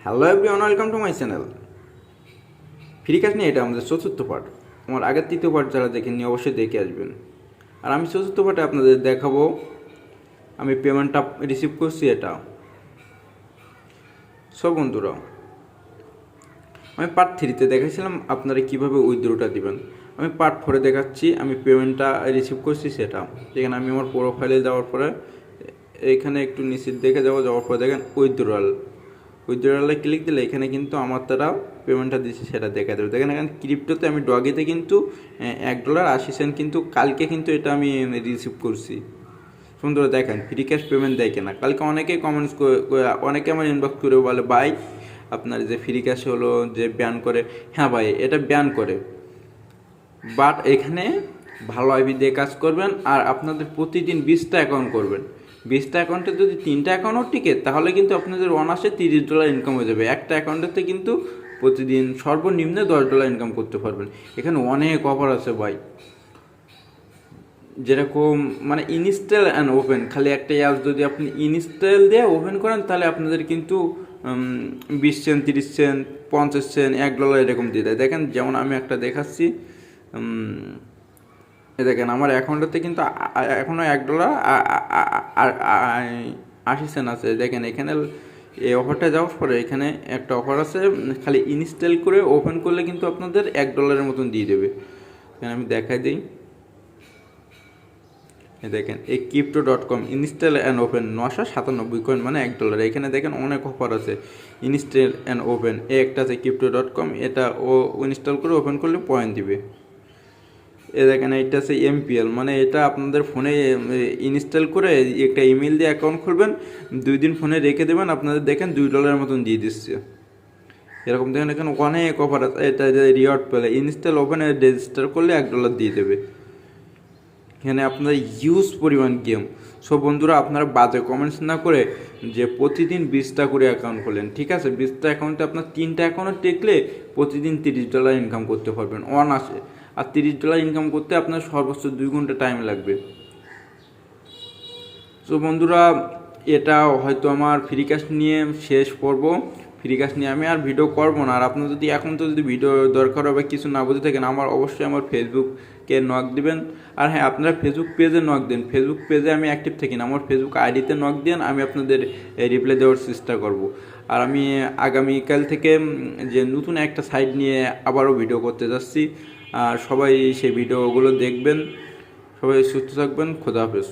Hello everyone, welcome to my channel. Free cash নিয়ে এটা আমাদের চতুর্থ পার্ট। আমার আগের তৃতীয় পার্ট যারা দেখেননি অবশ্যই দেখে আসবেন। আর আমি চতুর্থ পার্টে আপনাদের দেখাবো আমি পেমেন্টটা রিসিভ করছি এটা। সব বন্ধুরা, আমি পার্ট 3তে দেখাইছিলাম আপনারা কীভাবে উইথড্রটা দিবেন। আমি পার্ট 4-এ দেখাচ্ছি আমি পেমেন্টটা রিসিভ করছি সেটা। যেখানে আমি আমার প্রোফাইলে যাওয়ার পরে এখানে একটু নিচের দেখে যাওয়ার পরে দেখেন উইথড্রয়ালে ক্লিক দিলে এখানে কিন্তু আমার তারা পেমেন্টটা দিচ্ছে সেটা দেখা দেবে। দেখেন এখানে ক্রিপ্টোতে আমি ডগিতে কিন্তু $1.80 কিন্তু কালকে কিন্তু এটা আমি রিসিভ করছি। সুন্দর দেখেন ফ্রি ক্যাশ পেমেন্ট দেয় কিনা। কালকে অনেকেই কমেন্টস অনেকে আমার ইনবক্স করে বলে ভাই আপনার যে ফ্রি ক্যাশ হলো যে ব্যান করে। হ্যাঁ ভাই, এটা ব্যান করে, বাট এখানে ভালো আইপি দিয়ে কাজ করবেন আর আপনাদের প্রতিদিন 20টা অ্যাকাউন্ট করবেন। 20টা অ্যাকাউন্টে যদি 3টা অ্যাকাউন্টও টিকে তাহলে কিন্তু আপনাদের অনার্সে $30 ইনকাম হয়ে যাবে। একটা অ্যাকাউন্টেতে কিন্তু প্রতিদিন সর্বনিম্ন $10 ইনকাম করতে পারবেন। এখানে অনেক অফার আছে ভাই, যেরকম মানে ইনস্টল অ্যান্ড ওপেন। খালি একটা অ্যাপ যদি আপনি ইনস্টল দিয়ে ওপেন করেন তাহলে আপনাদের কিন্তু 20 সেন্ট, 30 সেন্ট, 50 সেন্ট, $1 এরকম দিয়ে দেয়। দেখেন যেমন আমি একটা দেখাচ্ছি, দেখেন আমার অ্যাকাউন্টটাতে কিন্তু এখনও $1.80 আছে। দেখেন এখানে এই অফারটা যাওয়ার পরে এখানে একটা অফার আছে, খালি ইনস্টল করে ওপেন করলে কিন্তু আপনাদের $1 মতন দিয়ে দেবে। এখানে আমি দেখাই দিই, দেখেন এই crypto.com install and open 997 coin মানে $1। এখানে দেখেন অনেক অফার আছে। ইনস্টল অ্যান্ড ওপেন একটা আছে crypto.com, এটা ও ইনস্টল করে ওপেন করলে পয়েন্ট দিবে। এ দেখেন এইটা আছে এমপিএল, মানে এটা আপনাদের ফোনে ইনস্টল করে একটা ইমেল দিয়ে অ্যাকাউন্ট খুলবেন, 2 দিন ফোনে রেখে দেবেন, আপনাদের দেখেন $2 মতন দিয়ে দিচ্ছে। এরকম দেখেন এখানে অনেক অফার আছে। এটা রিওয়ার্ড পেলে ইনস্টল ওপেনে রেজিস্টার করলে $1 দিয়ে দেবে। এখানে আপনার হিউজ পরিমাণ গেম। সব বন্ধুরা আপনারা বাজে কমেন্টস না করে যে প্রতিদিন 20টা করে অ্যাকাউন্ট খোলেন, ঠিক আছে? 20টা অ্যাকাউন্টে আপনার 3টা অ্যাকাউন্টে টেকলে প্রতিদিন $30 ইনকাম করতে পারবেন অনায়াসে। আর $30 ইনকাম করতে আপনার সর্বোচ্চ 2 ঘন্টা টাইম লাগবে। সো বন্ধুরা, এটা হয়তো আমার ফ্রি ক্যাশ নিয়ে শেষ পর্ব। ফ্রি ক্যাশ নিয়ে আমি আর ভিডিও করবো না। আর আপনার যদি এখন তো যদি ভিডিও দরকার হবে কিছু না বুঝে থাকেন, অবশ্যই আমার ফেসবুকে নক দিবেন। আর হ্যাঁ, আপনারা ফেসবুক পেজে নক দেন। ফেসবুক পেজে আমি অ্যাক্টিভ থাকি না, আমার ফেসবুক আইডিতে নক দেন, আমি আপনাদের রিপ্লাই দেওয়ার চেষ্টা করব। আর আমি আগামীকাল থেকে যে নতুন একটা সাইট নিয়ে আবারও ভিডিও করতে যাচ্ছি। আর সবাই সেই ভিডিওগুলো দেখবেন। সবাই সুস্থ থাকবেন। খোদা হাফেজ।